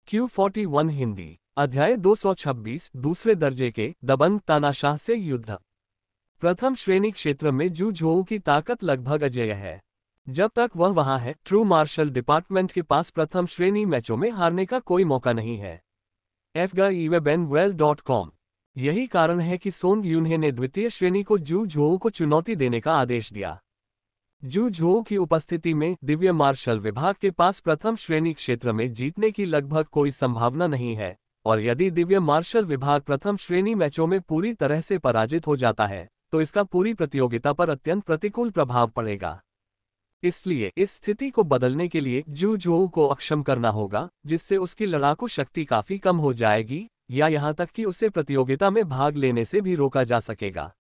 Q41 Hindi अध्याय 226 दूसरे दर्जे के दबंग तानाशाह से युद्ध। प्रथम श्रेणी क्षेत्र में जू झोऊ की ताकत लगभग अजेय है। जब तक वह वहां है, ट्रू मार्शल डिपार्टमेंट के पास प्रथम श्रेणी मैचों में हारने का कोई मौका नहीं है। fgaiwebenwell.com। यही कारण है कि सोंग यून्हे ने द्वितीय श्रेणी को जू झोऊ को चुनौती देने का आदेश दिया। जू झोऊ की उपस्थिति में दिव्य मार्शल विभाग के पास प्रथम श्रेणी क्षेत्र में जीतने की लगभग कोई संभावना नहीं है, और यदि दिव्य मार्शल विभाग प्रथम श्रेणी मैचों में पूरी तरह से पराजित हो जाता है तो इसका पूरी प्रतियोगिता पर अत्यंत प्रतिकूल प्रभाव पड़ेगा। इसलिए इस स्थिति को बदलने के लिए जू झोऊ को अक्षम करना होगा, जिससे उसकी लड़ाकू शक्ति काफी कम हो जाएगी या यहां तक कि उसे प्रतियोगिता में भाग लेने से भी रोका जा सकेगा।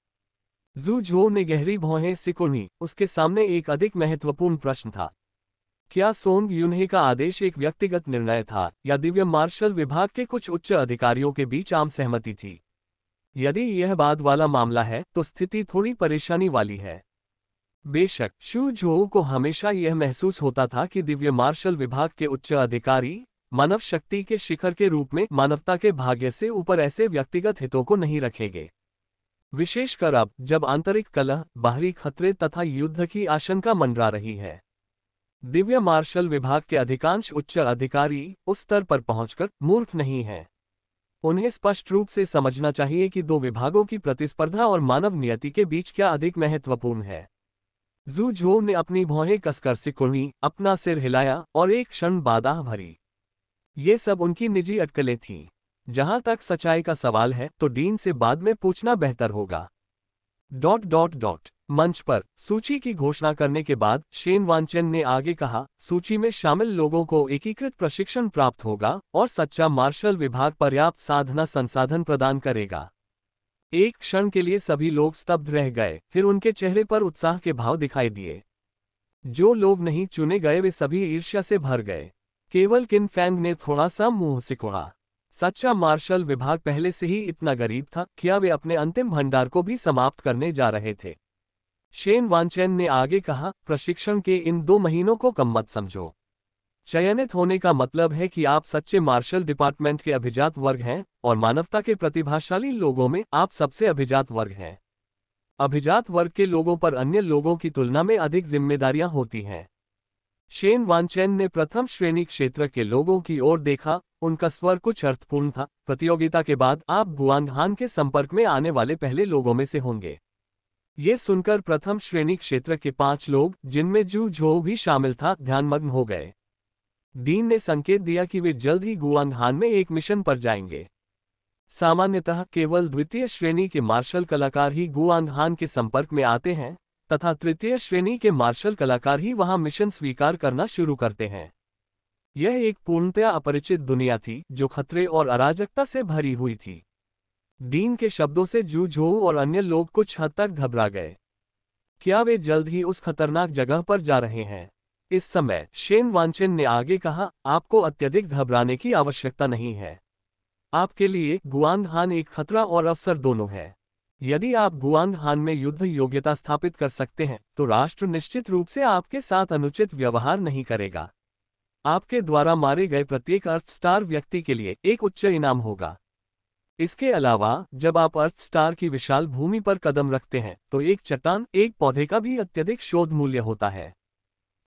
जू झोऊ ने गहरी भौहें सिकुड़ी। उसके सामने एक अधिक महत्वपूर्ण प्रश्न था। क्या सोंग यून्हे का आदेश एक व्यक्तिगत निर्णय था या दिव्य मार्शल विभाग के कुछ उच्च अधिकारियों के बीच आम सहमति थी? यदि यह बाद वाला मामला है तो स्थिति थोड़ी परेशानी वाली है। बेशक जू झोऊ को हमेशा यह महसूस होता था कि दिव्य मार्शल विभाग के उच्च अधिकारी मानव शक्ति के शिखर के रूप में मानवता के भाग्य से ऊपर ऐसे व्यक्तिगत हितों को नहीं रखेंगे, विशेषकर अब जब आंतरिक कलह, बाहरी खतरे तथा युद्ध की आशंका मंडरा रही है। दिव्य मार्शल विभाग के अधिकांश उच्च अधिकारी उस स्तर पर पहुंचकर मूर्ख नहीं हैं। उन्हें स्पष्ट रूप से समझना चाहिए कि दो विभागों की प्रतिस्पर्धा और मानव नियति के बीच क्या अधिक महत्वपूर्ण है। जू झोऊ ने अपनी भौहें कसकर सिकुड़ी, अपना सिर हिलाया और एक क्षण बाधा भरी। ये सब उनकी निजी अटकलें थीं। जहां तक सच्चाई का सवाल है तो डीन से बाद में पूछना बेहतर होगा। मंच पर सूची की घोषणा करने के बाद शेन वानचेन ने आगे कहा, सूची में शामिल लोगों को एकीकृत प्रशिक्षण प्राप्त होगा और सच्चा मार्शल विभाग पर्याप्त साधना संसाधन प्रदान करेगा। एक क्षण के लिए सभी लोग स्तब्ध रह गए, फिर उनके चेहरे पर उत्साह के भाव दिखाई दिए। जो लोग नहीं चुने गए वे सभी ईर्ष्या से भर गए। केवल किन फैंग ने थोड़ा सा मुंह सिकोड़ा। सच्चा मार्शल विभाग पहले से ही इतना गरीब था, क्या वे अपने अंतिम भंडार को भी समाप्त करने जा रहे थे? शेन वानचेन ने आगे कहा, प्रशिक्षण के इन 2 महीनों को कम मत समझो। चयनित होने का मतलब है कि आप सच्चे मार्शल डिपार्टमेंट के अभिजात वर्ग हैं और मानवता के प्रतिभाशाली लोगों में आप सबसे अभिजात वर्ग हैं। अभिजात वर्ग के लोगों पर अन्य लोगों की तुलना में अधिक जिम्मेदारियां होती हैं। शेन वानचेन ने प्रथम श्रेणी क्षेत्र के लोगों की ओर देखा। उनका स्वर कुछ अर्थपूर्ण था। प्रतियोगिता के बाद आप गुआंगहान के संपर्क में आने वाले पहले लोगों में से होंगे। ये सुनकर प्रथम श्रेणी क्षेत्र के 5 लोग, जिनमें जू झोऊ भी शामिल था, ध्यानमग्न हो गए। डीन ने संकेत दिया कि वे जल्द ही गुआंगहान में एक मिशन पर जाएंगे। सामान्यतः केवल द्वितीय श्रेणी के मार्शल कलाकार ही गुआंगहान के संपर्क में आते हैं तथा तृतीय श्रेणी के मार्शल कलाकार ही वहां मिशन स्वीकार करना शुरू करते हैं। यह एक पूर्णतया अपरिचित दुनिया थी जो खतरे और अराजकता से भरी हुई थी। डीन के शब्दों से जू झोऊ और अन्य लोग कुछ हद तक घबरा गए। क्या वे जल्द ही उस खतरनाक जगह पर जा रहे हैं? इस समय शेन वानचेन ने आगे कहा, आपको अत्यधिक घबराने की आवश्यकता नहीं है। आपके लिए गुआंगहान एक खतरा और अवसर दोनों है। यदि आप गुआंगहान में युद्ध योग्यता स्थापित कर सकते हैं तो राष्ट्र निश्चित रूप से आपके साथ अनुचित व्यवहार नहीं करेगा। आपके द्वारा मारे गए प्रत्येक अर्थ स्टार व्यक्ति के लिए एक उच्च इनाम होगा। इसके अलावा जब आप अर्थ स्टार की विशाल भूमि पर कदम रखते हैं तो एक चट्टान, एक पौधे का भी अत्यधिक शोध मूल्य होता है।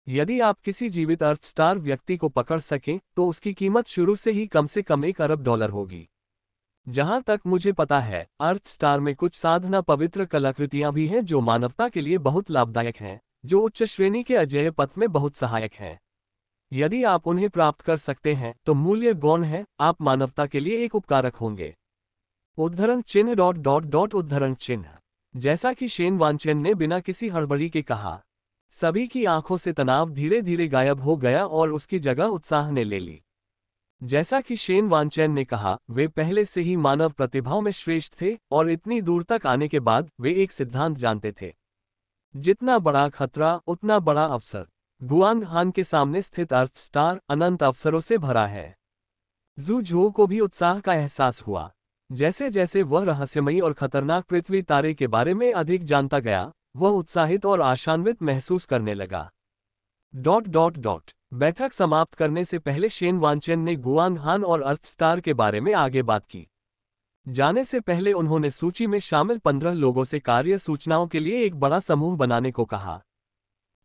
यदि आप किसी जीवित अर्थ स्टार व्यक्ति को पकड़ सकें तो उसकी कीमत शुरू से ही कम से कम $1 अरब होगी। जहां तक मुझे पता है, अर्थ स्टार में कुछ साधना पवित्र कलाकृतियां भी हैं जो मानवता के लिए बहुत लाभदायक हैं, जो उच्च श्रेणी के अजेय पथ में बहुत सहायक हैं। यदि आप उन्हें प्राप्त कर सकते हैं तो मूल्य गौण है, आप मानवता के लिए एक उपकारक होंगे। उद्धरण चिन्ह। जैसा कि शेन वानचेन ने बिना किसी हड़बड़ी के कहा, सभी की आंखों से तनाव धीरे धीरे गायब हो गया और उसकी जगह उत्साह ने ले ली। जैसा कि शेन वानचेन ने कहा, वे पहले से ही मानव प्रतिभाओं में श्रेष्ठ थे और इतनी दूर तक आने के बाद वे एक सिद्धांत जानते थे, जितना बड़ा खतरा उतना बड़ा अवसर। गुआंगहान के सामने स्थित अर्थ स्टार अनंत अवसरों से भरा है। जू झोऊ को भी उत्साह का एहसास हुआ। जैसे जैसे वह रहस्यमयी और खतरनाक पृथ्वी तारे के बारे में अधिक जानता गया, वह उत्साहित और आशान्वित महसूस करने लगा। बैठक समाप्त करने से पहले शेन वानचेन ने गुआंग हान और अर्थस्टार के बारे में आगे बात की। जाने से पहले उन्होंने सूची में शामिल 15 लोगों से कार्य सूचनाओं के लिए एक बड़ा समूह बनाने को कहा।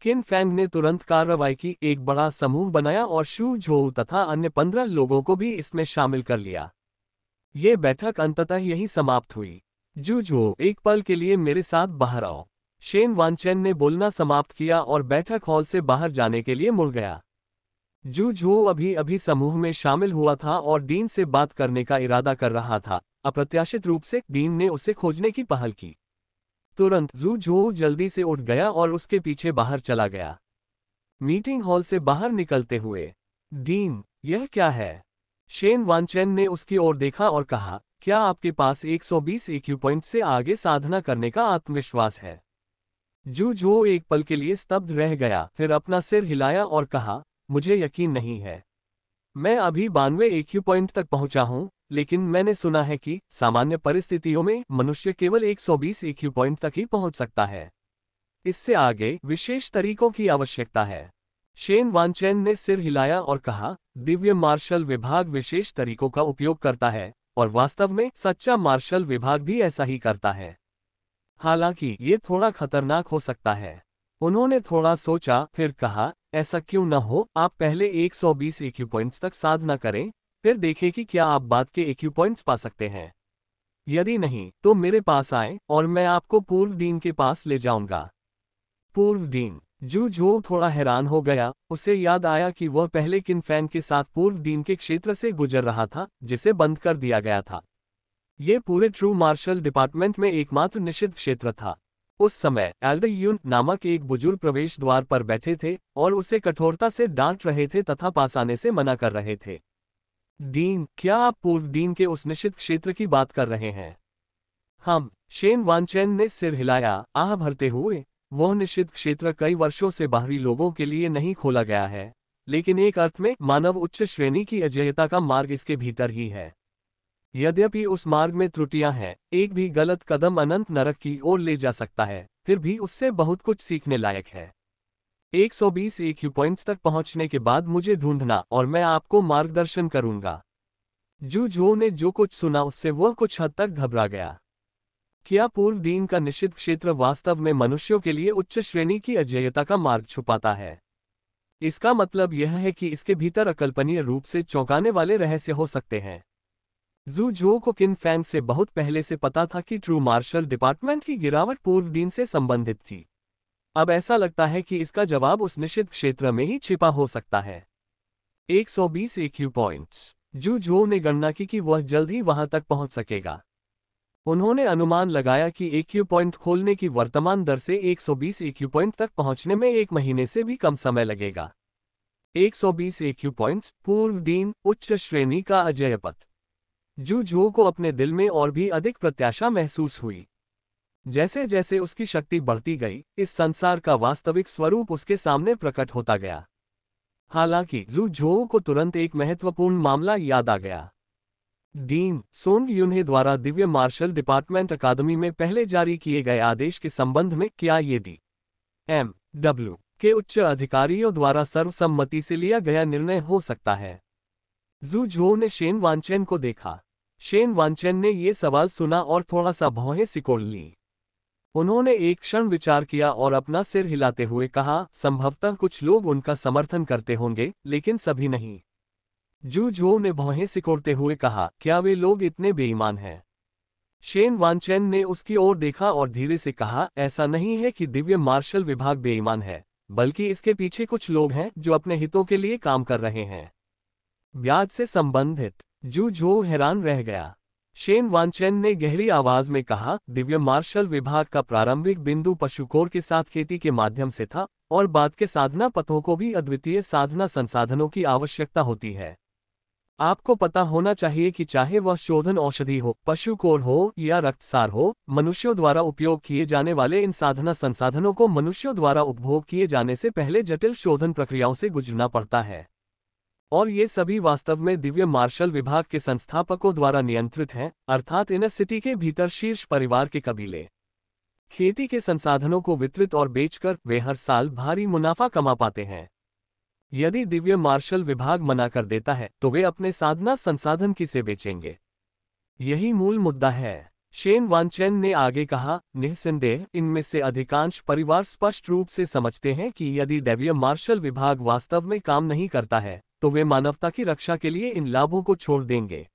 किन फैंग ने तुरंत कार्रवाई की, एक बड़ा समूह बनाया और शू झोउ तथा अन्य 15 लोगों को भी इसमें शामिल कर लिया। ये बैठक अंततः यही समाप्त हुई। जू झोउ, एक पल के लिए मेरे साथ बाहर आओ। शेन वानचेन ने बोलना समाप्त किया और बैठक हॉल से बाहर जाने के लिए मुड़ गया। जू झोउ अभी अभी समूह में शामिल हुआ था और डीन से बात करने का इरादा कर रहा था। अप्रत्याशित रूप से डीन ने उसे खोजने की पहल की। तुरंत जू झोउ जल्दी से उठ गया और उसके पीछे बाहर चला गया। मीटिंग हॉल से बाहर निकलते हुए, डीन, यह क्या है? शेन वानचेन ने उसकी ओर देखा और कहा, क्या आपके पास 120 EQ पॉइंट से आगे साधना करने का आत्मविश्वास है? जू झोउ एक पल के लिए स्तब्ध रह गया, फिर अपना सिर हिलाया और कहा, मुझे यकीन नहीं है। मैं अभी 92 EQ पॉइंट तक पहुंचा हूं, लेकिन मैंने सुना है कि सामान्य परिस्थितियों में मनुष्य केवल 120 EQ पॉइंट तक ही पहुंच सकता है। इससे आगे विशेष तरीकों की आवश्यकता है। शेन वानचेन ने सिर हिलाया और कहा, दिव्य मार्शल विभाग विशेष तरीकों का उपयोग करता है, और वास्तव में सच्चा मार्शल विभाग भी ऐसा ही करता है। हालांकि ये थोड़ा खतरनाक हो सकता है। उन्होंने थोड़ा सोचा, फिर कहा, ऐसा क्यों न हो, आप पहले 120 EQ पॉइंट्स तक साधना करें, फिर देखें कि क्या आप बाद के EQ पॉइंट्स पा सकते हैं। यदि नहीं, तो मेरे पास आएं और मैं आपको पूर्व डीन के पास ले जाऊंगा। पूर्व डीन? जू झोउ थोड़ा हैरान हो गया। उसे याद आया कि वह पहले किन फैन के साथ पूर्व डीन के क्षेत्र से गुजर रहा था, जिसे बंद कर दिया गया था। ये पूरे ट्रू मार्शल डिपार्टमेंट में एकमात्र निषिद्ध क्षेत्र था। उस समय एल्डर यून नामक एक बुजुर्ग प्रवेश द्वार पर बैठे थे और उसे कठोरता से डांट रहे थे तथा पास आने से मना कर रहे थे। डीन, क्या आप पूर्व डीन के उस निषिद्ध क्षेत्र की बात कर रहे हैं? हम। शेन वानचेन ने सिर हिलाया, आह भरते हुए। वह निषिद्ध क्षेत्र कई वर्षों से बाहरी लोगों के लिए नहीं खोला गया है, लेकिन एक अर्थ में मानव उच्च श्रेणी की अजेयता का मार्ग इसके भीतर ही है। यद्यपि उस मार्ग में त्रुटियां हैं, एक भी गलत कदम अनंत नरक की ओर ले जा सकता है, फिर भी उससे बहुत कुछ सीखने लायक है। 120 EQ पॉइंट्स तक पहुंचने के बाद मुझे ढूंढना और मैं आपको मार्गदर्शन करूंगा। जू झोउ ने जो कुछ सुना उससे वह कुछ हद तक घबरा गया। क्या पूर्व डीन का निषिद्ध क्षेत्र वास्तव में मनुष्यों के लिए उच्च श्रेणी की अजेयता का मार्ग छुपाता है? इसका मतलब यह है कि इसके भीतर अकल्पनीय रूप से चौंकाने वाले रहस्य हो सकते हैं। जू झोउ को किन फैंग से बहुत पहले से पता था कि ट्रू मार्शल डिपार्टमेंट की गिरावट पूर्व डीन से संबंधित थी। अब ऐसा लगता है कि इसका जवाब उस निषिद्ध क्षेत्र में ही छिपा हो सकता है। 120 EQ पॉइंट्स। जू झोउ ने गणना की कि वह जल्द ही वहां तक पहुंच सकेगा। उन्होंने अनुमान लगाया कि EQ पॉइंट खोलने की वर्तमान दर से 120 EQ पॉइंट तक पहुंचने में 1 महीने से भी कम समय लगेगा। 120 EQ पॉइंट्स, पूर्व डीन, उच्च श्रेणी का अजेयपद। जू झोउ को अपने दिल में और भी अधिक प्रत्याशा महसूस हुई। जैसे जैसे उसकी शक्ति बढ़ती गई, इस संसार का वास्तविक स्वरूप उसके सामने प्रकट होता गया। हालांकि जू झोउ को तुरंत एक महत्वपूर्ण मामला याद आ गया। डीन सोंग यून्हे द्वारा दिव्य मार्शल डिपार्टमेंट अकादमी में पहले जारी किए गए आदेश के संबंध में क्या ये DMW के उच्च अधिकारियों द्वारा सर्वसम्मति से लिया गया निर्णय हो सकता है? जू झोउ ने शेन वानचेन को देखा। शेन वानचेन ने ये सवाल सुना और थोड़ा सा भौहें सिकोड़ ली। उन्होंने एक क्षण विचार किया और अपना सिर हिलाते हुए कहा, संभवतः कुछ लोग उनका समर्थन करते होंगे, लेकिन सभी नहीं। जू झोउ ने भौहें सिकोड़ते हुए कहा, क्या वे लोग इतने बेईमान हैं? शेन वानचेन ने उसकी ओर देखा और धीरे से कहा, ऐसा नहीं है कि दिव्य मार्शल विभाग बेईमान है, बल्कि इसके पीछे कुछ लोग हैं जो अपने हितों के लिए काम कर रहे हैं। ब्याज से संबंधित? जू झोउ हैरान रह गया। शेन वानचेन ने गहरी आवाज में कहा, दिव्य मार्शल विभाग का प्रारंभिक बिंदु पशुकोर के साथ खेती के माध्यम से था, और बाद के साधना पथों को भी अद्वितीय साधना संसाधनों की आवश्यकता होती है। आपको पता होना चाहिए कि चाहे वह शोधन औषधि हो, पशुकोर हो या रक्तसार हो, मनुष्यों द्वारा उपयोग किए जाने वाले इन साधना संसाधनों को मनुष्यों द्वारा उपभोग किए जाने से पहले जटिल शोधन प्रक्रियाओं से गुजरना पड़ता है। और ये सभी वास्तव में दिव्य मार्शल विभाग के संस्थापकों द्वारा नियंत्रित हैं, अर्थात इनर सिटी के भीतर शीर्ष परिवार के कबीले। खेती के संसाधनों को वितरित और बेचकर वे हर साल भारी मुनाफा कमा पाते हैं। यदि दिव्य मार्शल विभाग मना कर देता है तो वे अपने साधना संसाधन किसे बेचेंगे? यही मूल मुद्दा है। शेन वानचेन ने आगे कहा, निस्संदेह इनमें से अधिकांश परिवार स्पष्ट रूप से समझते हैं कि यदि दिव्य मार्शल विभाग वास्तव में काम नहीं करता है तो वे मानवता की रक्षा के लिए इन लाभों को छोड़ देंगे।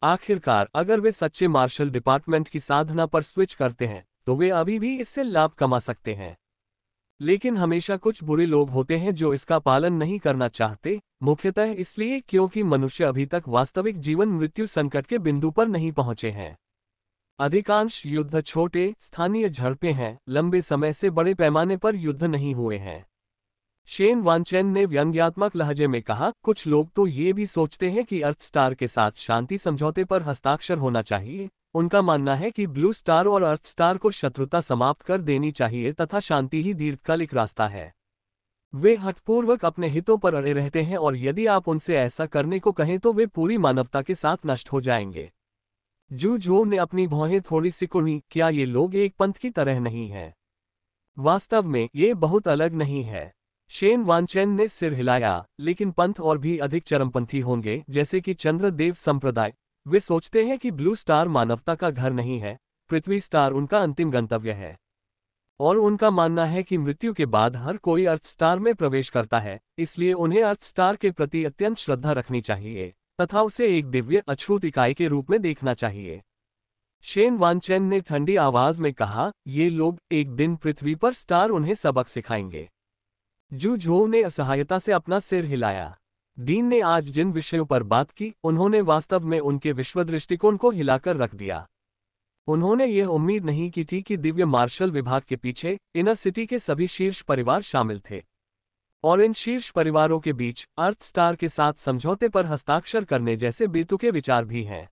आखिरकार अगर वे सच्चे मार्शल डिपार्टमेंट की साधना पर स्विच करते हैं तो वे अभी भी इससे लाभ कमा सकते हैं। लेकिन हमेशा कुछ बुरे लोग होते हैं जो इसका पालन नहीं करना चाहते, मुख्यतः इसलिए क्योंकि मनुष्य अभी तक वास्तविक जीवन मृत्यु संकट के बिंदु पर नहीं पहुंचे हैं। अधिकांश युद्ध छोटे स्थानीय झड़पें हैं, लंबे समय से बड़े पैमाने पर युद्ध नहीं हुए हैं। शेन वानचेन ने व्यंग्यात्मक लहजे में कहा, कुछ लोग तो ये भी सोचते हैं कि अर्थ स्टार के साथ शांति समझौते पर हस्ताक्षर होना चाहिए। उनका मानना है कि ब्लू स्टार और अर्थ स्टार को शत्रुता समाप्त कर देनी चाहिए तथा शांति ही दीर्घकालिक रास्ता है। वे हठपूर्वक अपने हितों पर अड़े रहते हैं और यदि आप उनसे ऐसा करने को कहें तो वे पूरी मानवता के साथ नष्ट हो जाएंगे। जू झो ने अपनी भौहें थोड़ी सिकुड़ी, क्या ये लोग एक पंथ की तरह नहीं हैं? वास्तव में ये बहुत अलग नहीं है। शेन वानचेन ने सिर हिलाया, लेकिन पंथ और भी अधिक चरमपंथी होंगे, जैसे कि चंद्रदेव संप्रदाय। वे सोचते हैं कि ब्लू स्टार मानवता का घर नहीं है, पृथ्वी स्टार उनका अंतिम गंतव्य है। और उनका मानना है कि मृत्यु के बाद हर कोई अर्थ स्टार में प्रवेश करता है, इसलिए उन्हें अर्थ स्टार के प्रति अत्यंत श्रद्धा रखनी चाहिए तथा उसे एक दिव्य अछूत इकाई के रूप में देखना चाहिए। शेन वानचेन ने ठंडी आवाज में कहा, ये लोग एक दिन पृथ्वी पर स्टार उन्हें सबक सिखाएंगे। जू झो ने असहायता से अपना सिर हिलाया। डीन ने आज जिन विषयों पर बात की उन्होंने वास्तव में उनके विश्व दृष्टिकोण को हिलाकर रख दिया। उन्होंने यह उम्मीद नहीं की थी कि दिव्य मार्शल विभाग के पीछे इनर सिटी के सभी शीर्ष परिवार शामिल थे और इन शीर्ष परिवारों के बीच अर्थ स्टार के साथ समझौते पर हस्ताक्षर करने जैसे बेतुके विचार भी हैं।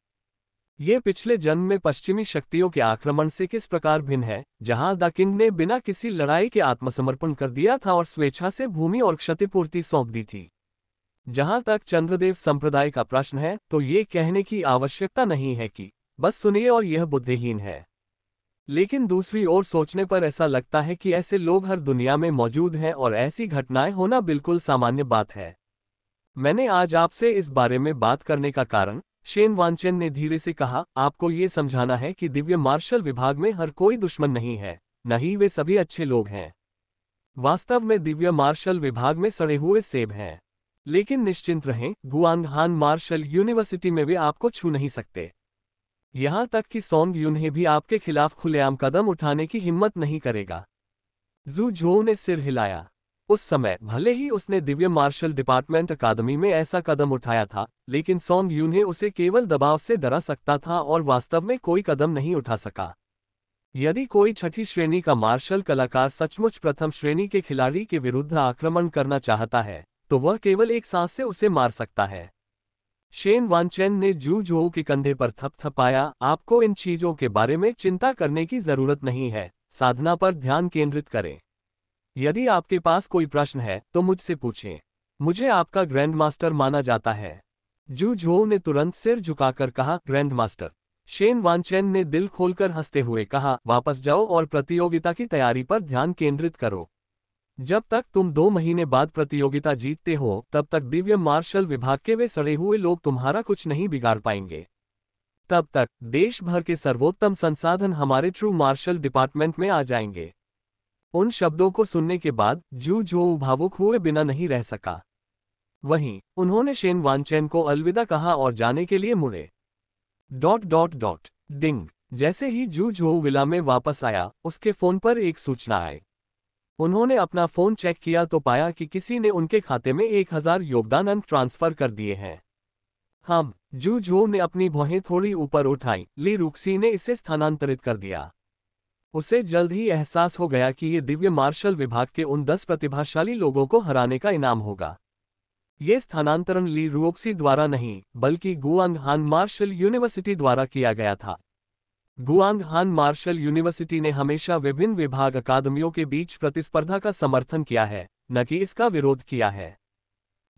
ये पिछले जन्म में पश्चिमी शक्तियों के आक्रमण से किस प्रकार भिन्न है, जहां द किंग ने बिना किसी लड़ाई के आत्मसमर्पण कर दिया था और स्वेच्छा से भूमि और क्षतिपूर्ति सौंप दी थी। जहां तक चंद्रदेव संप्रदाय का प्रश्न है तो ये कहने की आवश्यकता नहीं है कि बस सुनिए और यह बुद्धिहीन है। लेकिन दूसरी ओर सोचने पर ऐसा लगता है कि ऐसे लोग हर दुनिया में मौजूद हैं और ऐसी घटनाएं होना बिल्कुल सामान्य बात है। मैंने आज आपसे इस बारे में बात करने का कारण, शेन वानचेन ने धीरे से कहा, आपको ये समझाना है कि दिव्य मार्शल विभाग में हर कोई दुश्मन नहीं है, नहीं वे सभी अच्छे लोग हैं। वास्तव में दिव्य मार्शल विभाग में सड़े हुए सेब हैं। लेकिन निश्चिंत रहें, गुआंगहान मार्शल यूनिवर्सिटी में वे आपको छू नहीं सकते। यहां तक कि सोंग यून्हे भी आपके खिलाफ खुलेआम कदम उठाने की हिम्मत नहीं करेगा। जू झो ने सिर हिलाया। उस समय भले ही उसने दिव्य मार्शल डिपार्टमेंट अकादमी में ऐसा कदम उठाया था, लेकिन सोंग यून्हे उसे केवल दबाव से डरा सकता था और वास्तव में कोई कदम नहीं उठा सका। यदि कोई छठी श्रेणी का मार्शल कलाकार सचमुच प्रथम श्रेणी के खिलाड़ी के विरुद्ध आक्रमण करना चाहता है तो वह केवल एक सांस से उसे मार सकता है। शेन वानचेन ने जू झो के कंधे पर थपथपाया, आपको इन चीजों के बारे में चिंता करने की जरूरत नहीं है, साधना पर ध्यान केंद्रित करें। यदि आपके पास कोई प्रश्न है तो मुझसे पूछें, मुझे आपका ग्रैंड मास्टर माना जाता है। जू झो ने तुरंत सिर झुकाकर कहा, ग्रैंड मास्टर। शेन वानचेन ने दिल खोलकर हंसते हुए कहा, वापस जाओ और प्रतियोगिता की तैयारी पर ध्यान केंद्रित करो। जब तक तुम 2 महीने बाद प्रतियोगिता जीतते हो तब तक दिव्य मार्शल विभाग के वे सड़े हुए लोग तुम्हारा कुछ नहीं बिगाड़ पाएंगे। तब तक देश भर के सर्वोत्तम संसाधन हमारे ट्रू मार्शल डिपार्टमेंट में आ जाएंगे। उन शब्दों को सुनने के बाद जू झो भावुक हुए बिना नहीं रह सका। वहीं उन्होंने शेन वानचेन को अलविदा कहा और जाने के लिए मुड़े। ... डिंग। जैसे ही जू झो विला में वापस आया उसके फोन पर एक सूचना आई। उन्होंने अपना फोन चेक किया तो पाया कि किसी ने उनके खाते में 1000 योगदान अंक ट्रांसफर कर दिए हैं। हम जू झो ने अपनी भौहें थोड़ी ऊपर उठाई, ली रुक्सी ने इसे स्थानांतरित कर दिया। उसे जल्द ही एहसास हो गया कि ये दिव्य मार्शल विभाग के उन 10 प्रतिभाशाली लोगों को हराने का इनाम होगा। ये स्थानांतरण ली रुक्सी द्वारा नहीं बल्कि गुआंगहान मार्शल यूनिवर्सिटी द्वारा किया गया था। गुआंगहान मार्शल यूनिवर्सिटी ने हमेशा विभिन्न विभाग अकादमियों के बीच प्रतिस्पर्धा का समर्थन किया है, न कि इसका विरोध किया है।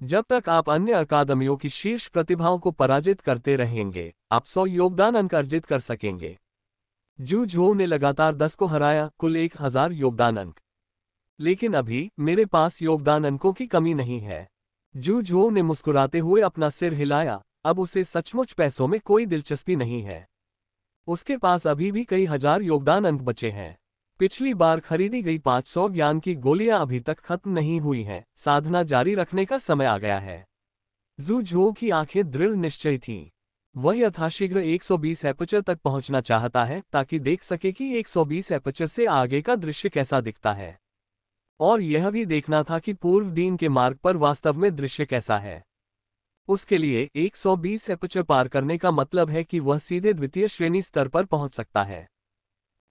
जब तक आप अन्य अकादमियों की शीर्ष प्रतिभाओं को पराजित करते रहेंगे, आप 100 योगदान अंक अर्जित कर सकेंगे। जू झो ने लगातार 10 को हराया, कुल 1000 योगदान अंक। लेकिन अभी मेरे पास योगदान अंकों की कमी नहीं है। जू झो ने मुस्कुराते हुए अपना सिर हिलाया, अब उसे सचमुच पैसों में कोई दिलचस्पी नहीं है। उसके पास अभी भी कई हजार योगदान अंक बचे हैं। पिछली बार खरीदी गई 500 ज्ञान की गोलियां अभी तक खत्म नहीं हुई हैं, साधना जारी रखने का समय आ गया है। जू झो की आंखें दृढ़ निश्चय थीं। वह यथाशीघ्र 120 एपर्चर तक पहुंचना चाहता है ताकि देख सके कि 120 एपर्चर से आगे का दृश्य कैसा दिखता है। और यह भी देखना था कि पूर्व दिन के मार्ग पर वास्तव में दृश्य कैसा है। उसके लिए 120 एपर्चर पार करने का मतलब है कि वह सीधे द्वितीय श्रेणी स्तर पर पहुंच सकता है।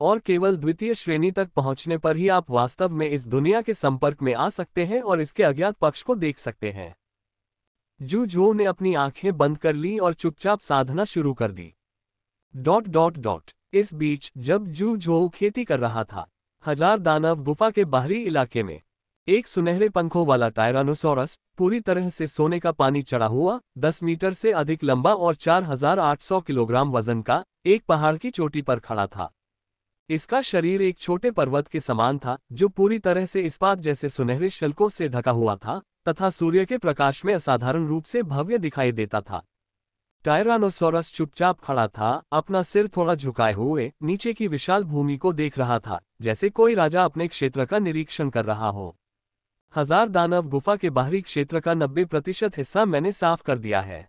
और केवल द्वितीय श्रेणी तक पहुंचने पर ही आप वास्तव में इस दुनिया के संपर्क में आ सकते हैं और इसके अज्ञात पक्ष को देख सकते हैं। जू झो ने अपनी आंखें बंद कर ली और चुपचाप साधना शुरू कर दी। ... इस बीच जब जू झो खेती कर रहा था, हजार दानव गुफा के बाहरी इलाके में एक सुनहरे पंखों वाला टायरानोसॉरस, पूरी तरह से सोने का पानी चढ़ा हुआ, 10 मीटर से अधिक लंबा और 4800 किलोग्राम वजन का, एक पहाड़ की चोटी पर खड़ा था। इसका शरीर एक छोटे पर्वत के समान था जो पूरी तरह से इस्पात जैसे सुनहरे शल्कों से ढका हुआ था तथा सूर्य के प्रकाश में असाधारण रूप से भव्य दिखाई देता था। टायरानोसॉरस चुपचाप खड़ा था, अपना सिर थोड़ा झुकाए हुए नीचे की विशाल भूमि को देख रहा था, जैसे कोई राजा अपने क्षेत्र का निरीक्षण कर रहा हो। हजार दानव गुफा के बाहरी क्षेत्र का 90% हिस्सा मैंने साफ कर दिया है।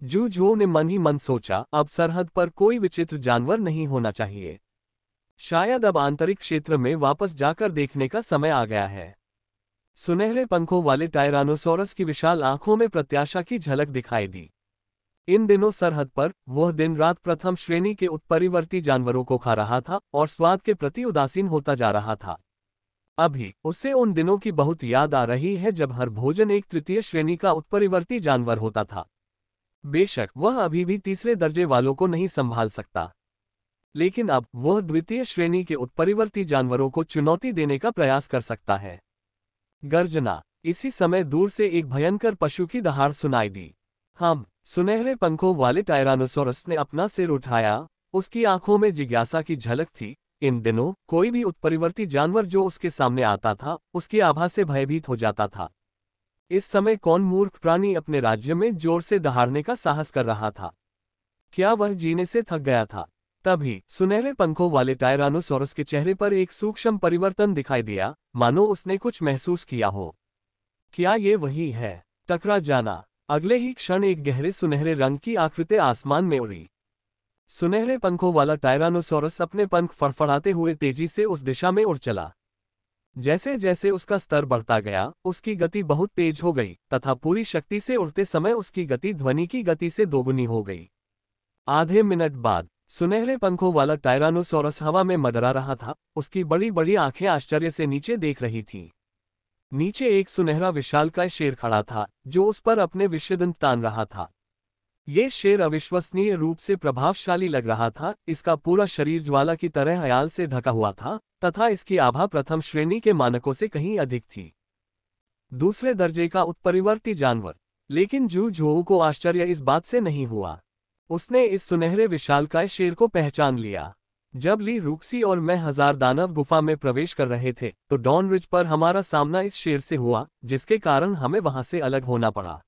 जू झो ने मन ही मन सोचा, अब सरहद पर कोई विचित्र जानवर नहीं होना चाहिए। शायद अब आंतरिक क्षेत्र में वापस जाकर देखने का समय आ गया है। सुनहरे पंखों वाले टायरानोसॉरस की विशाल आंखों में प्रत्याशा की झलक दिखाई दी। इन दिनों सरहद पर वह दिन रात प्रथम श्रेणी के उत्परिवर्ती जानवरों को खा रहा था और स्वाद के प्रति उदासीन होता जा रहा था। अभी उसे उन दिनों की बहुत याद आ रही है जब हर भोजन एक तृतीय श्रेणी का उत्परिवर्ती जानवर होता था। बेशक वह अभी भी तीसरे दर्जे वालों को नहीं संभाल सकता, लेकिन अब वह द्वितीय श्रेणी के उत्परिवर्ती जानवरों को चुनौती देने का प्रयास कर सकता है। गर्जना। इसी समय दूर से एक भयंकर पशु की दहाड़ सुनाई दी। हम सुनहरे पंखों वाले टायरानोसॉरस ने अपना सिर उठाया, उसकी आंखों में जिज्ञासा की झलक थी। इन दिनों कोई भी उत्परिवर्ती जानवर जो उसके सामने आता था, उसकी आभा से भयभीत हो जाता था। इस समय कौन मूर्ख प्राणी अपने राज्य में जोर से दहाड़ने का साहस कर रहा था? क्या वह जीने से थक गया था? तभी सुनहरे पंखों वाले टायरानोसॉरस के चेहरे पर एक सूक्ष्म परिवर्तन दिखाई दिया, मानो उसने कुछ महसूस किया हो। क्या ये वही है? टकरा जाना। अगले ही क्षण एक गहरे सुनहरे रंग की आकृति आसमान में उड़ी। सुनहरे पंखों वाला टायरानोसॉरस अपने पंख फड़फड़ाते हुए तेजी से उस दिशा में उड़ चला। जैसे जैसे उसका स्तर बढ़ता गया, उसकी गति बहुत तेज हो गई तथा पूरी शक्ति से उड़ते समय उसकी गति ध्वनि की गति से दोगुनी हो गई। आधे मिनट बाद सुनहरे पंखों वाला टायरानोसॉरस हवा में मंडरा रहा था, उसकी बड़ी बड़ी आंखें आश्चर्य से नीचे देख रही थीं। नीचे एक सुनहरा विशालकाय शेर खड़ा था जो उस पर अपने विषदंत तान रहा था। ये शेर अविश्वसनीय रूप से प्रभावशाली लग रहा था, इसका पूरा शरीर ज्वाला की तरह हयाल से ढका हुआ था तथा इसकी आभा प्रथम श्रेणी के मानकों से कहीं अधिक थी। दूसरे दर्जे का उत्परिवर्ती जानवर। लेकिन जू झो को आश्चर्य इस बात से नहीं हुआ। उसने इस सुनहरे विशालकाय शेर को पहचान लिया। जब ली रूक्सी और मैं हजार दानव गुफा में प्रवेश कर रहे थे तो डॉन रिज पर हमारा सामना इस शेर से हुआ, जिसके कारण हमें वहां से अलग होना पड़ा।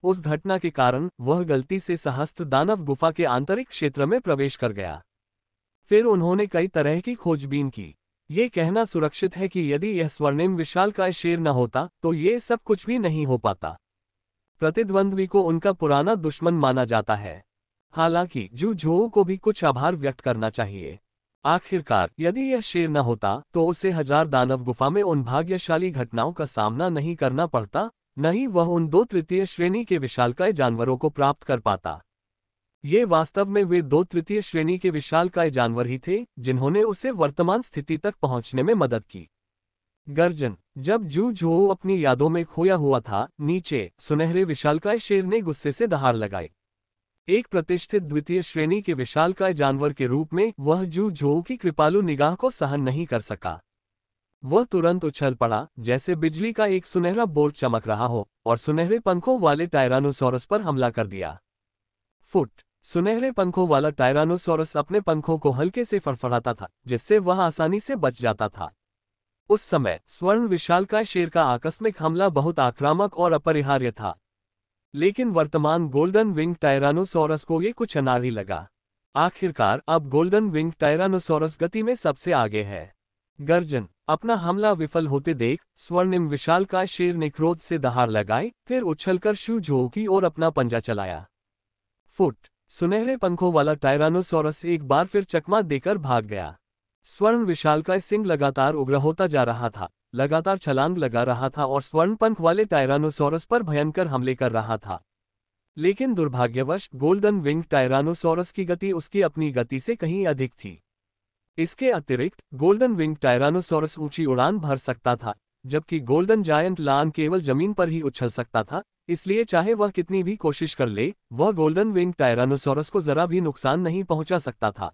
उस घटना के कारण वह गलती से सहस्त्र दानव गुफा के आंतरिक क्षेत्र में प्रवेश कर गया। फिर उन्होंने कई तरह की खोजबीन की। ये कहना सुरक्षित है कि यदि यह स्वर्णिम विशालकाय शेर न होता तो ये सब कुछ भी नहीं हो पाता। प्रतिद्वंद्वी को उनका पुराना दुश्मन माना जाता है। हालांकि जू झो को भी कुछ आभार व्यक्त करना चाहिए। आखिरकार यदि यह शेर न होता तो उसे हजार दानव गुफा में उन भाग्यशाली घटनाओं का सामना नहीं करना पड़ता, न ही वह उन 2 तृतीय श्रेणी के विशालकाय जानवरों को प्राप्त कर पाता। ये वास्तव में वे 2 तृतीय श्रेणी के विशालकाय जानवर ही थे जिन्होंने उसे वर्तमान स्थिति तक पहुंचने में मदद की। गर्जन। जब जू झो अपनी यादों में खोया हुआ था, नीचे सुनहरे विशालकाय शेर ने गुस्से से दहाड़ लगाई। एक प्रतिष्ठित द्वितीय श्रेणी के विशालकाय जानवर के रूप में वह जू झो की कृपालु निगाह को सहन नहीं कर सका। वह तुरंत उछल पड़ा जैसे बिजली का एक सुनहरा बोल्ट चमक रहा हो और सुनहरे पंखों वाले टायरानोसॉरस पर हमला कर दिया। फुट। सुनहरे पंखों वाला टायरानोसॉरस अपने पंखों को हल्के से फड़फड़ाता था, जिससे वह आसानी से बच जाता था। उस समय स्वर्ण विशालकाय शेर का आकस्मिक हमला बहुत आक्रामक और अपरिहार्य था। लेकिन वर्तमान गोल्डन विंग टायरानोसॉरस को ये कुछ अनाड़ी लगा। आखिरकार अब गोल्डन विंग टायरानोसॉरस गति में सबसे आगे है। गर्जन। अपना हमला विफल होते देख स्वर्णिम विशालकाय शेर ने क्रोध से दहाड़ लगाई, फिर उछलकर शू झो की ओर अपना पंजा चलाया। फुट। सुनहरे पंखों वाला टायरानोसॉरस एक बार फिर चकमा देकर भाग गया। स्वर्ण विशालकाय सिंह लगातार उग्र होता जा रहा था, लगातार छलांग लगा रहा था और स्वर्ण पंख वाले टायरानोसॉरस पर भयंकर हमले कर रहा था। लेकिन दुर्भाग्यवश गोल्डन विंग टायरानोसॉरस की गति उसकी अपनी गति से कहीं अधिक थी। इसके अतिरिक्त गोल्डन विंग टायरानोसॉरस ऊंची उड़ान भर सकता था, जबकि गोल्डन जायंट लान केवल जमीन पर ही उछल सकता था, इसलिए चाहे वह कितनी भी कोशिश कर ले, वह गोल्डन विंग टायरानोसॉरस को जरा भी नुकसान नहीं पहुंचा सकता था।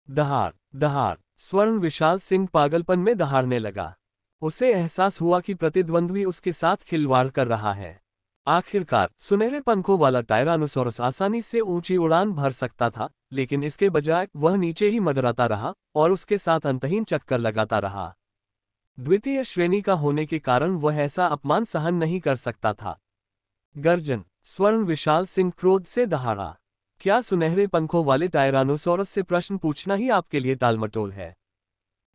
दहाड़ दहाड़। स्वर्ण विशाल सिंह पागलपन में दहाड़ने लगा। उसे एहसास हुआ कि प्रतिद्वंद्वी उसके साथ खिलवाड़ कर रहा है। आखिरकार सुनहरे पंखों वाला टायरानोसॉरस आसानी से ऊंची उड़ान भर सकता था, लेकिन इसके बजाय वह नीचे ही मडराता रहा और उसके साथ अंतहीन चक्कर लगाता रहा। द्वितीय श्रेणी का होने के कारण वह ऐसा अपमान सहन नहीं कर सकता था। गर्जन। स्वर्ण विशाल सिंह क्रोध से दहाड़ा। क्या सुनहरे पंखों वाले टायरानोसॉरस से प्रश्न पूछना ही आपके लिए टालमटोल है?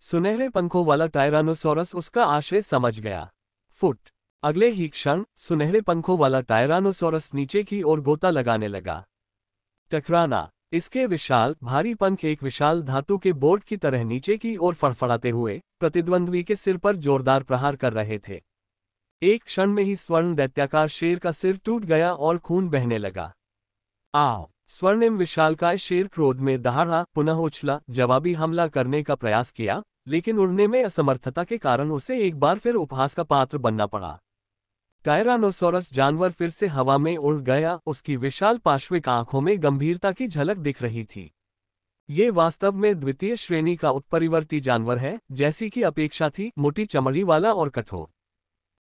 सुनहरे पंखों वाला टायरानोसॉरस उसका आशय समझ गया। फुट। अगले ही क्षण सुनहरे पंखों वाला टायरानोसॉरस नीचे की ओर गोता लगाने लगा। टकराना। इसके विशाल भारी पंख एक विशाल धातु के बोर्ड की तरह नीचे की ओर फड़फड़ाते हुए प्रतिद्वंद्वी के सिर पर जोरदार प्रहार कर रहे थे। एक क्षण में ही स्वर्ण दैत्याकार शेर का सिर टूट गया और खून बहने लगा। आओ। स्वर्णिम विशालकाय शेर क्रोध में दहाड़ा, पुनः उछला, जवाबी हमला करने का प्रयास किया, लेकिन उड़ने में असमर्थता के कारण उसे एक बार फिर उपहास का पात्र बनना पड़ा। टायरानोसॉरस जानवर फिर से हवा में उड़ गया, उसकी विशाल पार्श्विक आंखों में गंभीरता की झलक दिख रही थी। ये वास्तव में द्वितीय श्रेणी का उत्परिवर्ती जानवर है, जैसी की अपेक्षा थी, मोटी चमड़ी वाला और कठोर।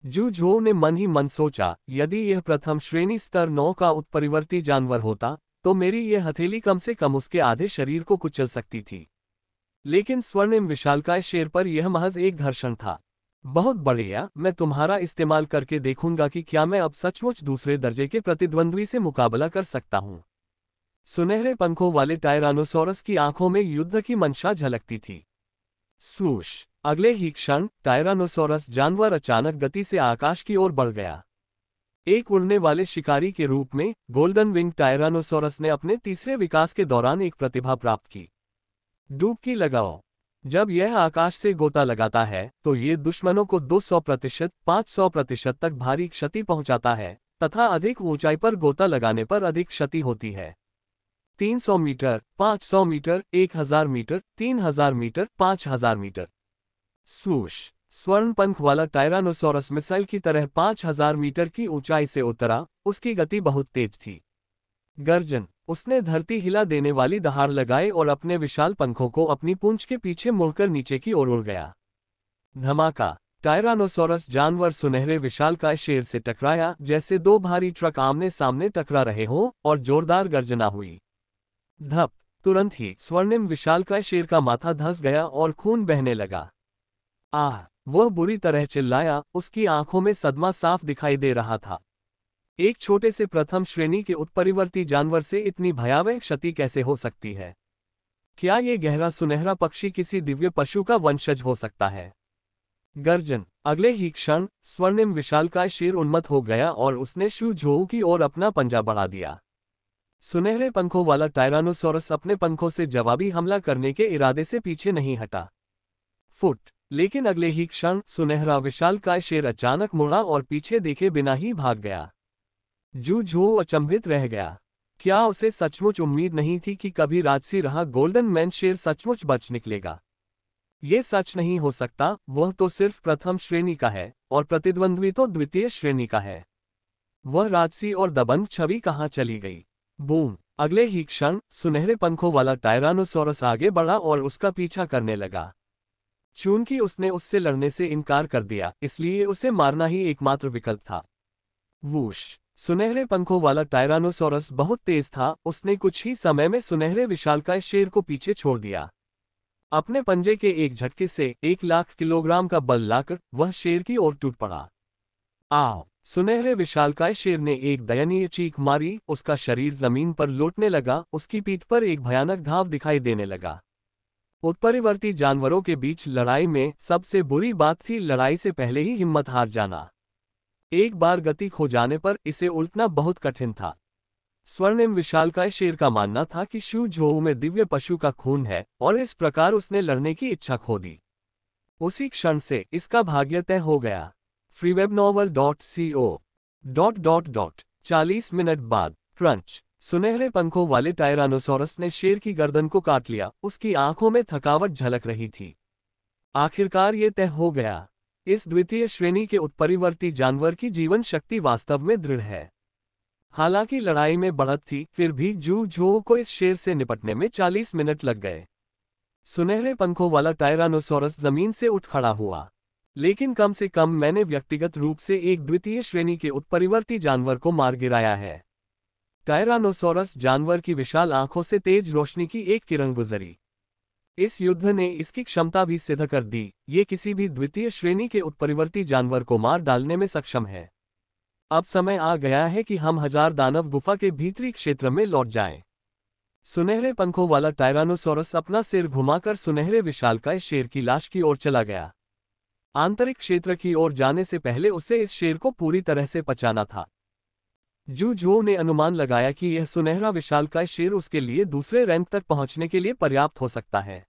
जू झो ने मन ही मन सोचा, यदि यह प्रथम श्रेणी स्तर 9 का उत्परिवर्ती जानवर होता तो मेरी यह हथेली कम से कम उसके आधे शरीर को कुचल सकती थी। लेकिन स्वर्णिम विशालकाय शेर पर यह महज एक घर्षण था। बहुत बढ़िया, मैं तुम्हारा इस्तेमाल करके देखूंगा कि क्या मैं अब सचमुच दूसरे दर्जे के प्रतिद्वंद्वी से मुकाबला कर सकता हूं। सुनहरे पंखों वाले टायरानोसॉरस की आंखों में युद्ध की मंशा झलकती थी। स्वूश। अगले ही क्षण टायरानोसॉरस जानवर अचानक गति से आकाश की ओर बढ़ गया। एक उड़ने वाले शिकारी के रूप में गोल्डन विंग टायरानोसॉरस ने अपने तीसरे विकास के दौरान एक प्रतिभा प्राप्त की, डुबकी लगाओ। जब यह आकाश से गोता लगाता है तो ये दुश्मनों को 200%, 500% तक भारी क्षति पहुंचाता है तथा अधिक ऊंचाई पर गोता लगाने पर अधिक क्षति होती है। 300 metre, 500 metre, 1000 metre, 3000 metre, 5000 metre. Swoosh. स्वर्ण पंख वाला टायरानोसॉरस मिसाइल की तरह 5000 मीटर की ऊंचाई से उतरा, उसकी गति बहुत तेज थी। गर्जन। उसने धरती हिला देने वाली दहाड़ लगाई और अपने विशाल पंखों को अपनी पूंछ के पीछे मुड़कर नीचे की ओर उड़ गया। धमाका। टायरानोसॉरस जानवर सुनहरे विशालकाय शेर से टकराया जैसे दो भारी ट्रक आमने सामने टकरा रहे हों और जोरदार गर्जना हुई। धप। तुरंत ही स्वर्णिम विशालकाय शेर का माथा धंस गया और खून बहने लगा। आह! वह बुरी तरह चिल्लाया, उसकी आंखों में सदमा साफ दिखाई दे रहा था। एक छोटे से प्रथम श्रेणी के उत्परिवर्ती जानवर से इतनी भयावह क्षति कैसे हो सकती है? क्या ये गहरा सुनहरा पक्षी किसी दिव्य पशु का वंशज हो सकता है? गर्जन। अगले ही क्षण स्वर्णिम विशालकाय शेर उन्मत्त हो गया और उसने शू झोऊ की ओर अपना पंजा बढ़ा दिया। सुनहरे पंखों वाला टायरानोसॉरस अपने पंखों से जवाबी हमला करने के इरादे से पीछे नहीं हटा। फुट। लेकिन अगले ही क्षण सुनहरा विशालकाय शेर अचानक मुड़ा और पीछे देखे बिना ही भाग गया। जू झो अचंभित रह गया। क्या उसे सचमुच उम्मीद नहीं थी कि कभी राजसी रहा गोल्डन मैन शेर सचमुच बच निकलेगा? ये सच नहीं हो सकता, वह तो सिर्फ प्रथम श्रेणी का है और प्रतिद्वंद्वी तो द्वितीय श्रेणी का है। वह राजसी और दबंग छवि कहाँ चली गई? बूम। अगले ही क्षण सुनहरे पंखों वाला टायरानोसॉरस आगे बढ़ा और उसका पीछा करने लगा। चूंकि उसने उससे लड़ने से इनकार कर दिया, इसलिए उसे मारना ही एकमात्र विकल्प था। वूश। सुनहरे पंखों वाला टायरानोसॉरस बहुत तेज था, उसने कुछ ही समय में सुनहरे विशालकाय शेर को पीछे छोड़ दिया। अपने पंजे के एक झटके से 1 लाख किलोग्राम का बल लाकर वह शेर की ओर टूट पड़ा। आओ! सुनहरे विशालकाय शेर ने एक दयनीय चीख मारी, उसका शरीर जमीन पर लौटने लगा, उसकी पीठ पर एक भयानक घाव दिखाई देने लगा। उत्परिवर्ती जानवरों के बीच लड़ाई में सबसे बुरी बात थी लड़ाई से पहले ही हिम्मत हार जाना। एक बार गति खो जाने पर इसे उल्टना बहुत कठिन था। स्वर्णिम विशालकाय शेर का मानना था कि शू झोऊ में दिव्य पशु का खून है और इस प्रकार उसने लड़ने की इच्छा खो दी। उसी क्षण से इसका भाग्य तय हो गया। freewebnovel.co 40 मिनट बाद क्रंच! सुनहरे पंखों वाले टायरानोसोरस ने शेर की गर्दन को काट लिया, उसकी आंखों में थकावट झलक रही थी। आखिरकार ये तय हो गया। इस द्वितीय श्रेणी के उत्परिवर्ती जानवर की जीवन शक्ति वास्तव में दृढ़ है। हालांकि लड़ाई में बढ़त थी, फिर भी जू झोऊ को इस शेर से निपटने में 40 मिनट लग गए। सुनहरे पंखों वाला टायरानोसोरस जमीन से उठ खड़ा हुआ। लेकिन कम से कम मैंने व्यक्तिगत रूप से एक द्वितीय श्रेणी के उत्परिवर्ती जानवर को मार गिराया है। टायरानोसोरस जानवर की विशाल आंखों से तेज रोशनी की एक किरण गुजरी। इस युद्ध ने इसकी क्षमता भी सिद्ध कर दी, ये किसी भी द्वितीय श्रेणी के उत्परिवर्ती जानवर को मार डालने में सक्षम है। अब समय आ गया है कि हम हजार दानव गुफा के भीतरी क्षेत्र में लौट जाएं। सुनहरे पंखों वाला टायरानोसोरस अपना सिर घुमाकर सुनहरे विशालकाय शेर की लाश की ओर चला गया। आंतरिक क्षेत्र की ओर जाने से पहले उसे इस शेर को पूरी तरह से पचाना था। जू झोऊ ने अनुमान लगाया कि यह सुनहरा विशालकाय शेर उसके लिए दूसरे रैंक तक पहुंचने के लिए पर्याप्त हो सकता है।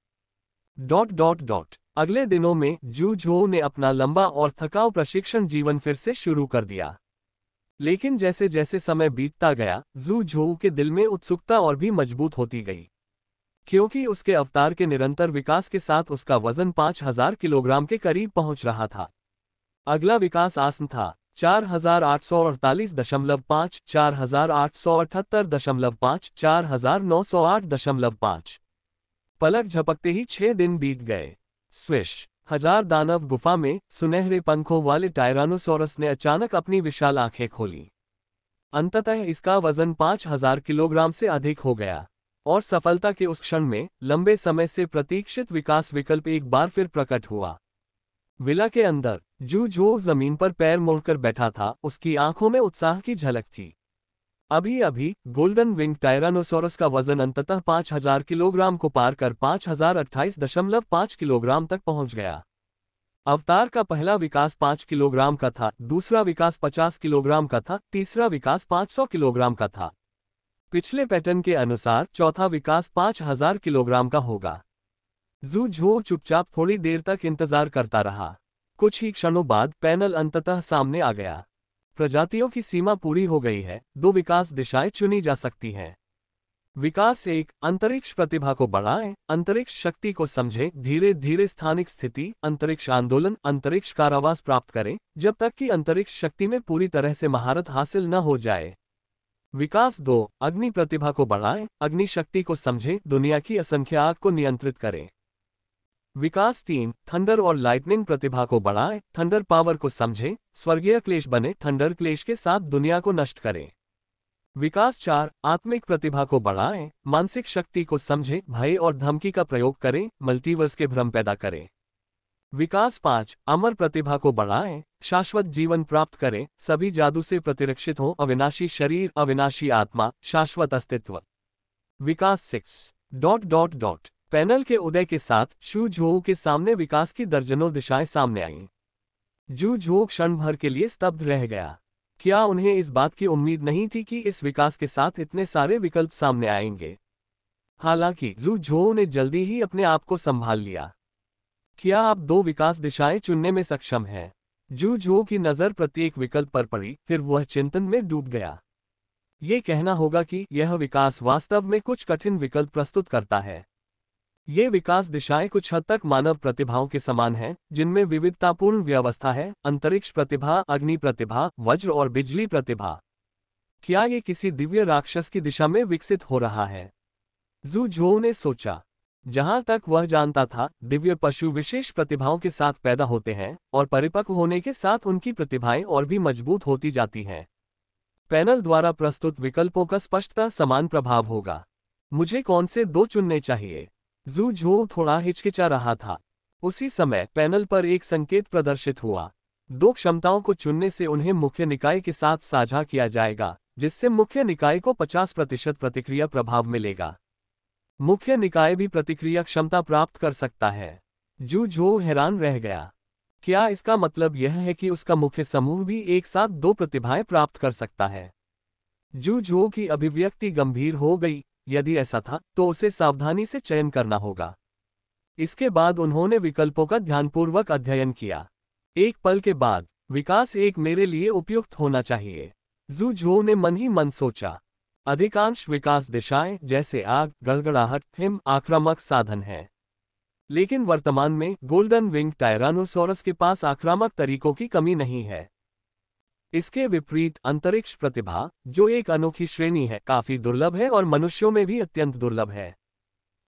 अगले दिनों में जू झोऊ ने अपना लंबा और थकाऊ प्रशिक्षण जीवन फिर से शुरू कर दिया। लेकिन जैसे जैसे समय बीतता गया, जू झोऊ के दिल में उत्सुकता और भी मजबूत होती गई, क्योंकि उसके अवतार के निरंतर विकास के साथ उसका वजन 5000 किलोग्राम के करीब पहुंच रहा था। अगला विकास आसन था 4848.5, 4878.5, 4908.5। पलक झपकते ही 6 दिन बीत गए। स्विश! हजार दानव गुफा में सुनहरे पंखों वाले टायरानोसोरस ने अचानक अपनी विशाल आंखें खोली। अंततः इसका वजन 5000 किलोग्राम से अधिक हो गया और सफलता के उस क्षण में लंबे समय से प्रतीक्षित विकास विकल्प एक बार फिर प्रकट हुआ। विला के अंदर जू झोऊ जमीन पर पैर मोड़कर बैठा था, उसकी आंखों में उत्साह की झलक थी। अभी अभी गोल्डन विंग टायरानोसोरस का वजन अंततः 5000 किलोग्राम को पार कर 5028.5 किलोग्राम तक पहुंच गया। अवतार का पहला विकास 5 किलोग्राम का था, दूसरा विकास 50 किलोग्राम का था, तीसरा विकास 500 किलोग्राम का था। पिछले पैटर्न के अनुसार चौथा विकास 5000 किलोग्राम का होगा। जू झोऊ चुपचाप थोड़ी देर तक इंतजार करता रहा। कुछ ही क्षणों बाद पैनल अंततः सामने आ गया। प्रजातियों की सीमा पूरी हो गई है, 2 विकास दिशाएं चुनी जा सकती हैं। विकास 1, अंतरिक्ष प्रतिभा को बढ़ाएं, अंतरिक्ष शक्ति को समझें, धीरे धीरे स्थानिक स्थिति, अंतरिक्ष आंदोलन, अंतरिक्ष कारावास प्राप्त करें, जब तक कि अंतरिक्ष शक्ति में पूरी तरह से महारत हासिल न हो जाए। विकास 2, अग्नि प्रतिभा को बढ़ाएं, अग्नि शक्ति को समझें, दुनिया की असंख्य आग को नियंत्रित करें। विकास 3, थंडर और लाइटनिंग प्रतिभा को बढ़ाएं, थंडर पावर को समझें, स्वर्गीय क्लेश बने, थंडर क्लेश के साथ दुनिया को नष्ट करें। विकास 4, आत्मिक प्रतिभा को बढ़ाएं, मानसिक शक्ति को समझें, भय और धमकी का प्रयोग करें, मल्टीवर्स के भ्रम पैदा करें। विकास 5, अमर प्रतिभा को बढ़ाएं, शाश्वत जीवन प्राप्त करें, सभी जादू से प्रतिरक्षित हो, अविनाशी शरीर, अविनाशी आत्मा, शाश्वत अस्तित्व। विकास 6... पैनल के उदय के साथ शू झोऊ के सामने विकास की दर्जनों दिशाएं सामने आईं। जू झोऊ क्षण भर के लिए स्तब्ध रह गया। क्या उन्हें इस बात की उम्मीद नहीं थी कि इस विकास के साथ इतने सारे विकल्प सामने आएंगे? हालांकि जू झोऊ ने जल्दी ही अपने आप को संभाल लिया। क्या आप 2 विकास दिशाएं चुनने में सक्षम हैं? जू झोऊ की नजर प्रत्येक विकल्प पर पड़ी, फिर वह चिंतन में डूब गया। ये कहना होगा कि यह विकास वास्तव में कुछ कठिन विकल्प प्रस्तुत करता है। ये विकास दिशाएं कुछ हद तक मानव प्रतिभाओं के समान हैं, जिनमें विविधतापूर्ण व्यवस्था है, अंतरिक्ष प्रतिभा, अग्नि प्रतिभा, वज्र और बिजली प्रतिभा। क्या ये किसी दिव्य राक्षस की दिशा में विकसित हो रहा है? जू झोऊ ने सोचा। जहां तक वह जानता था, दिव्य पशु विशेष प्रतिभाओं के साथ पैदा होते हैं और परिपक्व होने के साथ उनकी प्रतिभाएं और भी मजबूत होती जाती हैं। पैनल द्वारा प्रस्तुत विकल्पों का स्पष्टतः समान प्रभाव होगा। मुझे कौन से 2 चुनने चाहिए? जू झो थोड़ा हिचकिचा रहा था। उसी समय पैनल पर एक संकेत प्रदर्शित हुआ। दो क्षमताओं को चुनने से उन्हें मुख्य निकाय के साथ साझा किया जाएगा, जिससे मुख्य निकाय को 50% प्रतिक्रिया प्रभाव मिलेगा। मुख्य निकाय भी प्रतिक्रिया क्षमता प्राप्त कर सकता है। जू झो हैरान रह गया। क्या इसका मतलब यह है कि उसका मुख्य समूह भी एक साथ दो प्रतिभाएं प्राप्त कर सकता है? जू झो की अभिव्यक्ति गंभीर हो गई। यदि ऐसा था तो उसे सावधानी से चयन करना होगा। इसके बाद उन्होंने विकल्पों का ध्यानपूर्वक अध्ययन किया। एक पल के बाद, विकास एक मेरे लिए उपयुक्त होना चाहिए, जू झो ने मन ही मन सोचा। अधिकांश विकास दिशाएं जैसे आग, गड़गड़ाहट, हिम आक्रामक साधन हैं। लेकिन वर्तमान में गोल्डन विंग टायरानोसॉरस के पास आक्रामक तरीकों की कमी नहीं है। इसके विपरीत अंतरिक्ष प्रतिभा, जो एक अनोखी श्रेणी है, काफी दुर्लभ है और मनुष्यों में भी अत्यंत दुर्लभ है।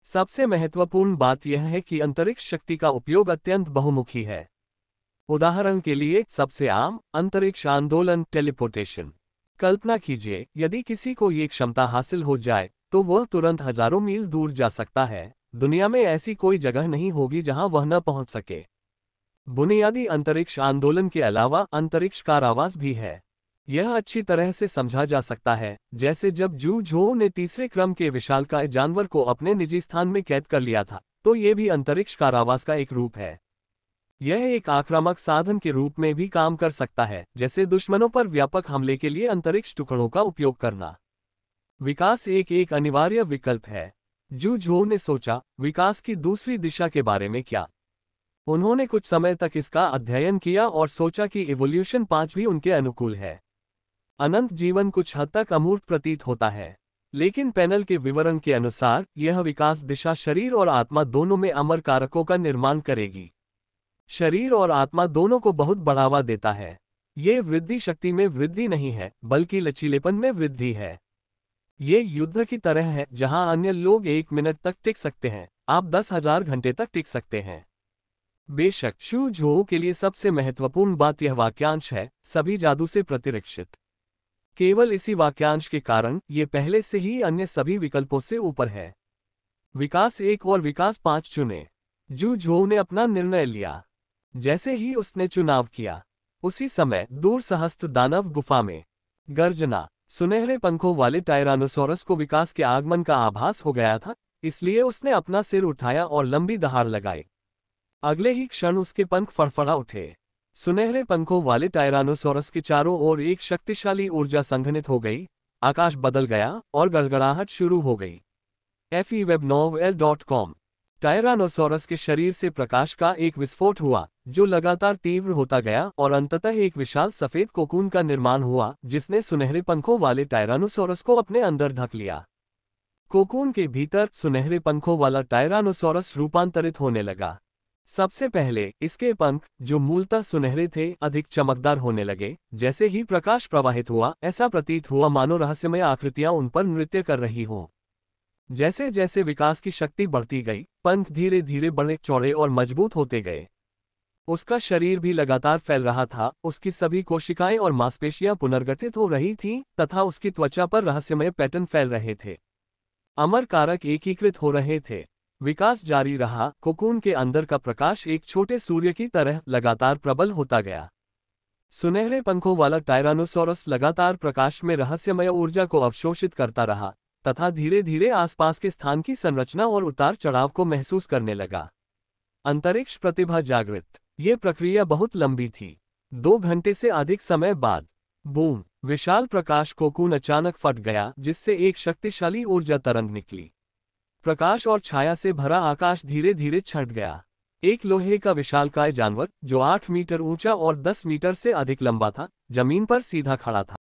सबसे महत्वपूर्ण बात यह है कि अंतरिक्ष शक्ति का उपयोग अत्यंत बहुमुखी है। उदाहरण के लिए सबसे आम अंतरिक्ष आंदोलन, टेलीपोर्टेशन। कल्पना कीजिए, यदि किसी को ये क्षमता हासिल हो जाए तो वह तुरंत हजारों मील दूर जा सकता है। दुनिया में ऐसी कोई जगह नहीं होगी जहां वह न पहुंच सके। बुनियादी अंतरिक्ष आंदोलन के अलावा अंतरिक्ष कारावास भी है। यह अच्छी तरह से समझा जा सकता है, जैसे जब जू झो ने तीसरे क्रम के विशालकाय जानवर को अपने निजी स्थान में कैद कर लिया था, तो ये भी अंतरिक्ष कारावास का एक रूप है। यह एक आक्रामक साधन के रूप में भी काम कर सकता है, जैसे दुश्मनों पर व्यापक हमले के लिए अंतरिक्ष टुकड़ों का उपयोग करना। विकास एक अनिवार्य विकल्प है। जू झो ने सोचा, विकास की दूसरी दिशा के बारे में क्या? उन्होंने कुछ समय तक इसका अध्ययन किया और सोचा कि इवोल्यूशन 5 भी उनके अनुकूल है। अनंत जीवन कुछ हद तक अमूर्त प्रतीत होता है, लेकिन पैनल के विवरण के अनुसार यह विकास दिशा शरीर और आत्मा दोनों में अमर कारकों का निर्माण करेगी। शरीर और आत्मा दोनों को बहुत बढ़ावा देता है। ये वृद्धि शक्ति में वृद्धि नहीं है, बल्कि लचीलेपन में वृद्धि है। ये युद्ध की तरह है, जहां अन्य लोग 1 मिनट तक टिक सकते हैं, आप 10,000 घंटे तक टिक सकते हैं। बेशक जू झो के लिए सबसे महत्वपूर्ण बात यह वाक्यांश है, सभी जादू से प्रतिरक्षित। केवल इसी वाक्यांश के कारण ये पहले से ही अन्य सभी विकल्पों से ऊपर है। विकास 1 और विकास 5 चुने। जू झो ने अपना निर्णय लिया। जैसे ही उसने चुनाव किया, उसी समय दूर सहस्त्र दानव गुफा में गर्जना। सुनहरे पंखों वाले टायरानोसॉरस को विकास के आगमन का आभास हो गया था, इसलिए उसने अपना सिर उठाया और लंबी दहाड़ लगाई। अगले ही क्षण उसके पंख फड़फड़ा उठे। सुनहरे पंखों वाले टायरानोसॉरस के चारों ओर एक शक्तिशाली ऊर्जा संघनित हो गई, आकाश बदल गया और गड़गड़ाहट शुरू हो गई। FEWebNovel.com। टायरानोसॉरस के शरीर से प्रकाश का एक विस्फोट हुआ, जो लगातार तीव्र होता गया और अंततः एक विशाल सफेद कोकून का निर्माण हुआ, जिसने सुनहरे पंखों वाले टायरानोसॉरस को अपने अंदर ढक लिया। कोकून के भीतर सुनहरे पंखों वाला टायरानोसॉरस रूपांतरित होने लगा। सबसे पहले इसके पंख, जो मूलतः सुनहरे थे, अधिक चमकदार होने लगे। जैसे ही प्रकाश प्रवाहित हुआ, ऐसा प्रतीत हुआ मानो रहस्यमय आकृतियां उन पर नृत्य कर रही हों। जैसे जैसे विकास की शक्ति बढ़ती गई, पंख धीरे धीरे बड़े, चौड़े और मजबूत होते गए। उसका शरीर भी लगातार फैल रहा था, उसकी सभी कोशिकाएं और मांसपेशियां पुनर्गठित हो रही थीं, तथा उसकी त्वचा पर रहस्यमय पैटर्न फैल रहे थे। अमर कारक एकीकृत हो रहे थे। विकास जारी रहा। कोकून के अंदर का प्रकाश एक छोटे सूर्य की तरह लगातार प्रबल होता गया। सुनहरे पंखों वाला टायरानोसॉरस लगातार प्रकाश में रहस्यमय ऊर्जा को अवशोषित करता रहा, तथा धीरे धीरे आसपास के स्थान की संरचना और उतार चढ़ाव को महसूस करने लगा। अंतरिक्ष प्रतिभा जागृत। ये प्रक्रिया बहुत लंबी थी। 2 घंटे से अधिक समय बाद, बूम, विशाल प्रकाश कोकून अचानक फट गया, जिससे एक शक्तिशाली ऊर्जा तरंग निकली। प्रकाश और छाया से भरा आकाश धीरे धीरे छंट गया। एक लोहे का विशालकाय जानवर, जो 8 मीटर ऊंचा और 10 मीटर से अधिक लंबा था, जमीन पर सीधा खड़ा था।